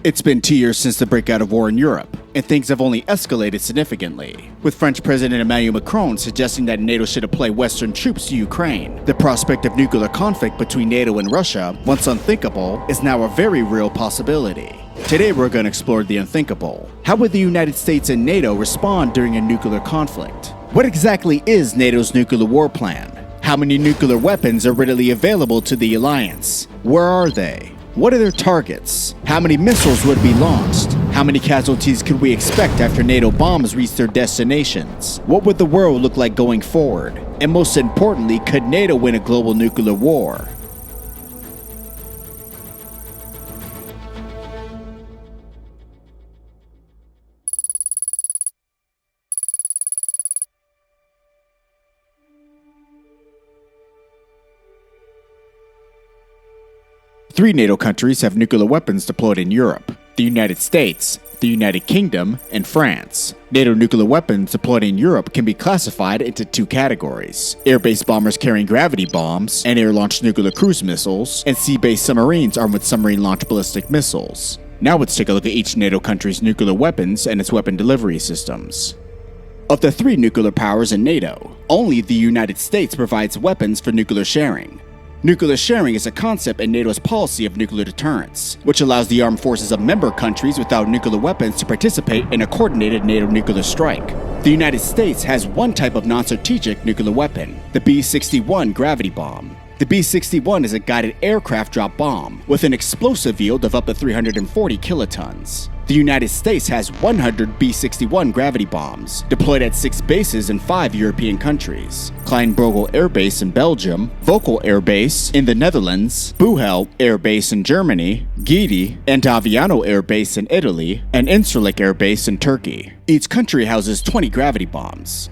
It's been 2 years since the breakout of war in Europe, and things have only escalated significantly, with French President Emmanuel Macron suggesting that NATO should deploy Western troops to Ukraine. The prospect of nuclear conflict between NATO and Russia, once unthinkable, is now a very real possibility. Today we're going to explore the unthinkable. How would the United States and NATO respond during a nuclear conflict? What exactly is NATO's nuclear war plan? How many nuclear weapons are readily available to the alliance? Where are they? What are their targets? How many missiles would be launched? How many casualties could we expect after NATO bombs reach their destinations? What would the world look like going forward? And most importantly, could NATO win a global nuclear war? Three NATO countries have nuclear weapons deployed in Europe: the United States, the United Kingdom, and France. NATO nuclear weapons deployed in Europe can be classified into two categories: air-based bombers carrying gravity bombs and air-launched nuclear cruise missiles, and sea-based submarines armed with submarine-launched ballistic missiles. Now let's take a look at each NATO country's nuclear weapons and its weapon delivery systems. Of the three nuclear powers in NATO, only the United States provides weapons for nuclear sharing. Nuclear sharing is a concept in NATO's policy of nuclear deterrence, which allows the armed forces of member countries without nuclear weapons to participate in a coordinated NATO nuclear strike. The United States has one type of non-strategic nuclear weapon, the B-61 gravity bomb. The B-61 is a guided aircraft drop bomb with an explosive yield of up to 340 kilotons. The United States has 100 B-61 gravity bombs, deployed at 6 bases in 5 European countries: Kleinbrogel Air Base in Belgium, Vokel Air Base in the Netherlands, Buchel Air Base in Germany, Gidi and Aviano Air Base in Italy, and Incirlik Air Base in Turkey. Each country houses 20 gravity bombs.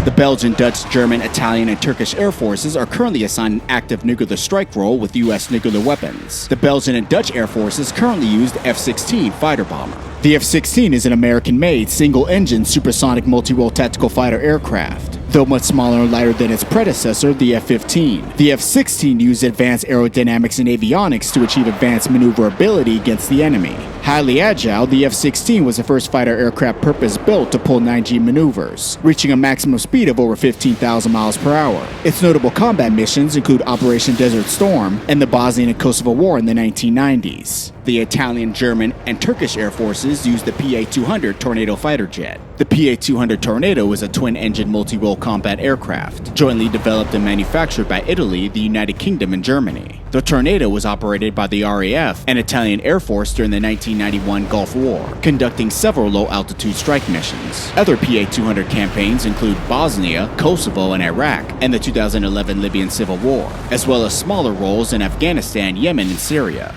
The Belgian, Dutch, German, Italian, and Turkish air forces are currently assigned an active nuclear strike role with U.S. nuclear weapons. The Belgian and Dutch air forces currently use the F-16 fighter bomber. The F-16 is an American-made, single-engine, supersonic multi-role tactical fighter aircraft. Though much smaller and lighter than its predecessor, the F-15. The F-16 used advanced aerodynamics and avionics to achieve advanced maneuverability against the enemy. Highly agile, the F-16 was the first fighter aircraft purpose-built to pull 9G maneuvers, reaching a maximum speed of over 15,000 miles per hour. Its notable combat missions include Operation Desert Storm and the Bosnian and Kosovo War in the 1990s. The Italian, German, and Turkish air forces used the PA-200 Tornado fighter jet. The PA-200 Tornado is a twin-engine multi-role combat aircraft, jointly developed and manufactured by Italy, the United Kingdom, and Germany. The Tornado was operated by the RAF and Italian Air Force during the 1991 Gulf War, conducting several low-altitude strike missions. Other PA-200 campaigns include Bosnia, Kosovo, and Iraq, and the 2011 Libyan Civil War, as well as smaller roles in Afghanistan, Yemen, and Syria.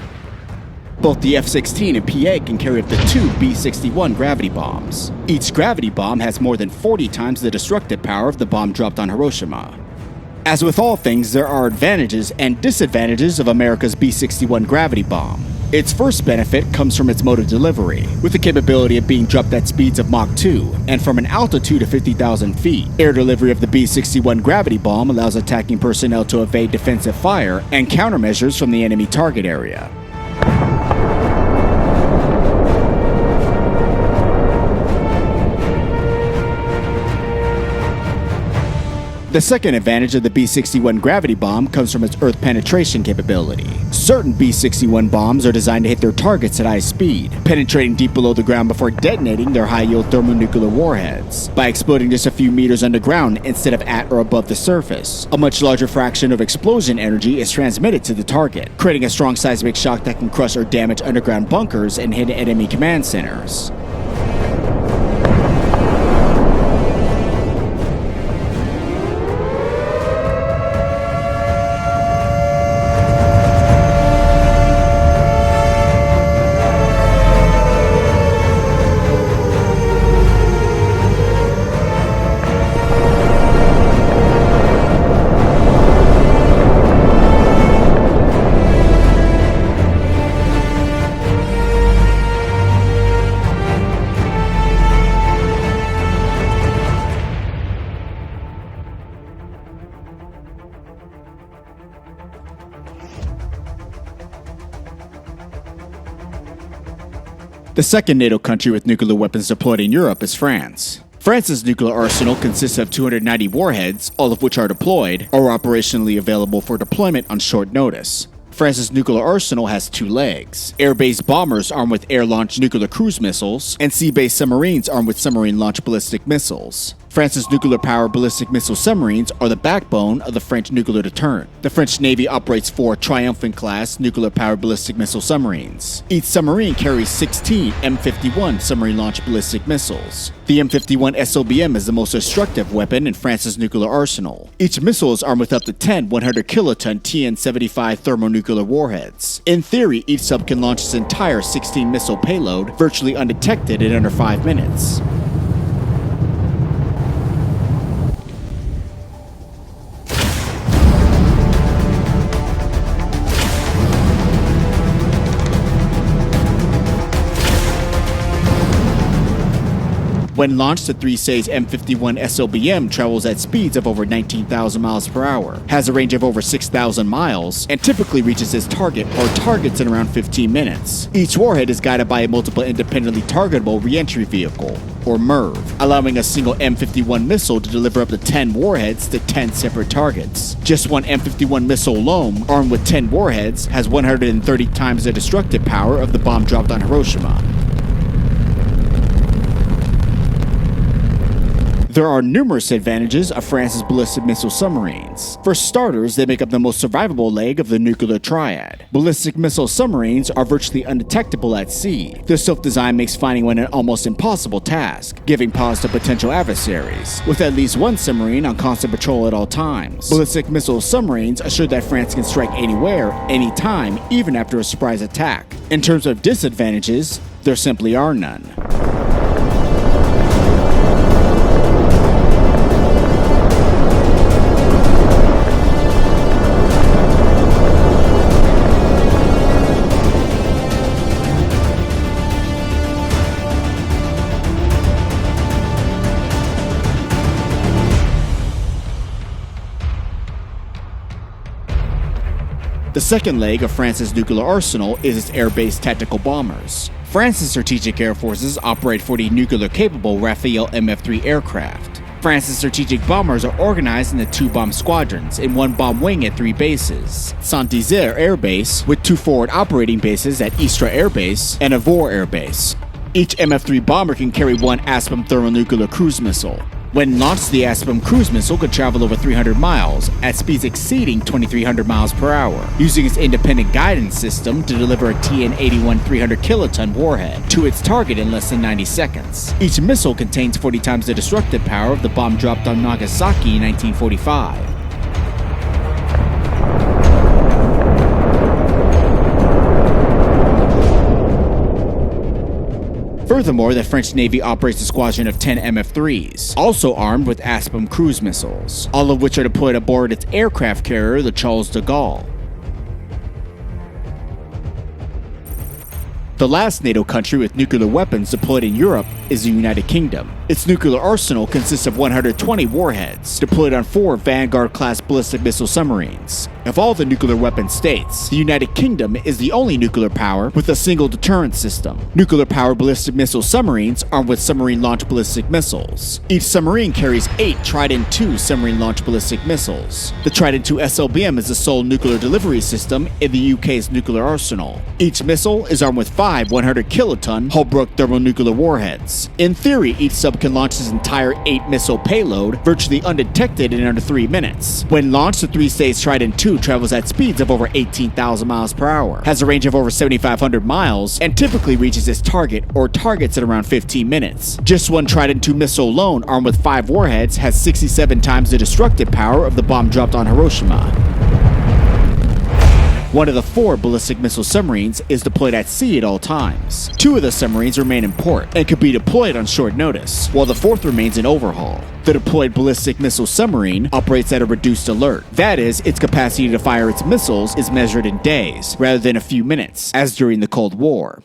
Both the F-16 and PA can carry up to 2 B-61 gravity bombs. Each gravity bomb has more than 40 times the destructive power of the bomb dropped on Hiroshima. As with all things, there are advantages and disadvantages of America's B-61 gravity bomb. Its first benefit comes from its mode of delivery, with the capability of being dropped at speeds of Mach 2 and from an altitude of 50,000 feet. Air delivery of the B-61 gravity bomb allows attacking personnel to evade defensive fire and countermeasures from the enemy target area. The second advantage of the B-61 gravity bomb comes from its earth penetration capability. Certain B-61 bombs are designed to hit their targets at high speed, penetrating deep below the ground before detonating their high-yield thermonuclear warheads. By exploding just a few meters underground instead of at or above the surface, a much larger fraction of explosion energy is transmitted to the target, creating a strong seismic shock that can crush or damage underground bunkers and hidden enemy command centers. The second NATO country with nuclear weapons deployed in Europe is France. France's nuclear arsenal consists of 290 warheads, all of which are deployed or operationally available for deployment on short notice. France's nuclear arsenal has two legs: air-based bombers armed with air-launched nuclear cruise missiles, and sea-based submarines armed with submarine-launched ballistic missiles. France's nuclear-powered ballistic missile submarines are the backbone of the French nuclear deterrent. The French Navy operates 4 Triomphant-class nuclear-powered ballistic missile submarines. Each submarine carries 16 M51 submarine-launched ballistic missiles. The M51 SLBM is the most destructive weapon in France's nuclear arsenal. Each missile is armed with up to 10 100-kiloton TN-75 thermonuclear warheads. In theory, each sub can launch its entire 16-missile payload virtually undetected in under 5 minutes. When launched, the 3-stage M51 SLBM travels at speeds of over 19,000 miles per hour, has a range of over 6,000 miles, and typically reaches its target or targets in around 15 minutes. Each warhead is guided by a multiple independently targetable reentry vehicle, or MIRV, allowing a single M51 missile to deliver up to 10 warheads to 10 separate targets. Just one M51 missile alone, armed with 10 warheads, has 130 times the destructive power of the bomb dropped on Hiroshima. There are numerous advantages of France's ballistic missile submarines. For starters, they make up the most survivable leg of the nuclear triad. Ballistic missile submarines are virtually undetectable at sea. Their self-design makes finding one an almost impossible task, giving pause to potential adversaries, with at least one submarine on constant patrol at all times. Ballistic missile submarines assure that France can strike anywhere, anytime, even after a surprise attack. In terms of disadvantages, there simply are none. The second leg of France's nuclear arsenal is its air-based tactical bombers. France's strategic air forces operate 40 nuclear-capable Rafale MF-3 aircraft. France's strategic bombers are organized into 2 bomb squadrons and 1 bomb wing at 3 bases: Saint-Nazaire Air Base, with 2 forward operating bases at Istres Air Base and Avor Air Base. Each MF-3 bomber can carry 1 Aspam thermonuclear cruise missile. When launched, the Aspam cruise missile could travel over 300 miles at speeds exceeding 2,300 miles per hour, using its independent guidance system to deliver a TN-81 300-kiloton warhead to its target in less than 90 seconds. Each missile contains 40 times the destructive power of the bomb dropped on Nagasaki in 1945. Furthermore, the French Navy operates a squadron of 10 MF-3s, also armed with Aspam cruise missiles, all of which are deployed aboard its aircraft carrier, the Charles de Gaulle. The last NATO country with nuclear weapons deployed in Europe is the United Kingdom. Its nuclear arsenal consists of 120 warheads, deployed on 4 Vanguard-class ballistic missile submarines. Of all the nuclear weapon states, the United Kingdom is the only nuclear power with a single deterrence system. Nuclear-powered ballistic missile submarines armed with submarine-launched ballistic missiles. Each submarine carries 8 Trident II submarine-launched ballistic missiles. The Trident II SLBM is the sole nuclear delivery system in the UK's nuclear arsenal. Each missile is armed with 5 100-kiloton Holbrook thermonuclear warheads. In theory, each sub can launch its entire 8-missile payload virtually undetected in under 3 minutes. When launched, the 3-stage Trident II travels at speeds of over 18,000 miles per hour, has a range of over 7,500 miles, and typically reaches its target or targets in around 15 minutes. Just one Trident II missile alone, armed with 5 warheads, has 67 times the destructive power of the bomb dropped on Hiroshima. One of the 4 ballistic missile submarines is deployed at sea at all times. 2 of the submarines remain in port and could be deployed on short notice, while the 4th remains in overhaul. The deployed ballistic missile submarine operates at a reduced alert. That is, its capacity to fire its missiles is measured in days, rather than a few minutes, as during the Cold War.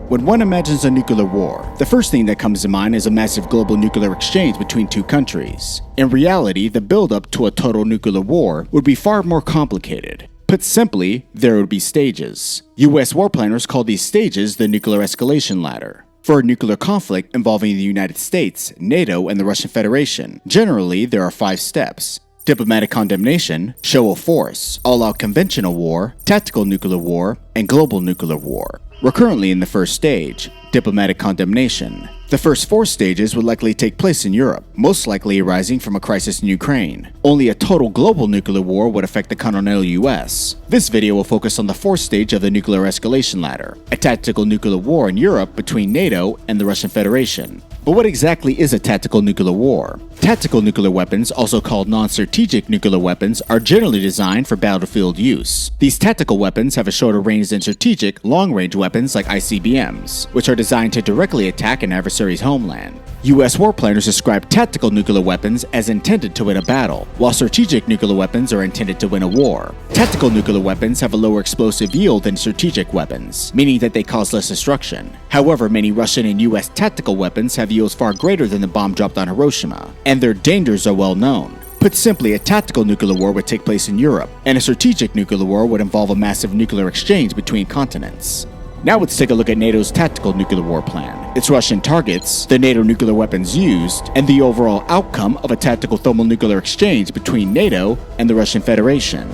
When one imagines a nuclear war, the first thing that comes to mind is a massive global nuclear exchange between two countries. In reality, the build-up to a total nuclear war would be far more complicated. Put simply, there would be stages. US war planners call these stages the nuclear escalation ladder. For a nuclear conflict involving the United States, NATO, and the Russian Federation, generally there are 5 steps: diplomatic condemnation, show of force, all-out conventional war, tactical nuclear war, and global nuclear war. We're currently in the first stage, diplomatic condemnation. The first 4 stages would likely take place in Europe, most likely arising from a crisis in Ukraine. Only a total global nuclear war would affect the continental US. This video will focus on the 4th stage of the nuclear escalation ladder, a tactical nuclear war in Europe between NATO and the Russian Federation. But what exactly is a tactical nuclear war? Tactical nuclear weapons, also called non-strategic nuclear weapons, are generally designed for battlefield use. These tactical weapons have a shorter range than strategic, long-range weapons like ICBMs, which are designed to directly attack an adversary's homeland. US war planners describe tactical nuclear weapons as intended to win a battle, while strategic nuclear weapons are intended to win a war. Tactical nuclear weapons have a lower explosive yield than strategic weapons, meaning that they cause less destruction. However, many Russian and US tactical weapons have yields far greater than the bomb dropped on Hiroshima, and their dangers are well known. Put simply, a tactical nuclear war would take place in Europe, and a strategic nuclear war would involve a massive nuclear exchange between continents. Now let's take a look at NATO's tactical nuclear war plan, its Russian targets, the NATO nuclear weapons used, and the overall outcome of a tactical thermonuclear exchange between NATO and the Russian Federation.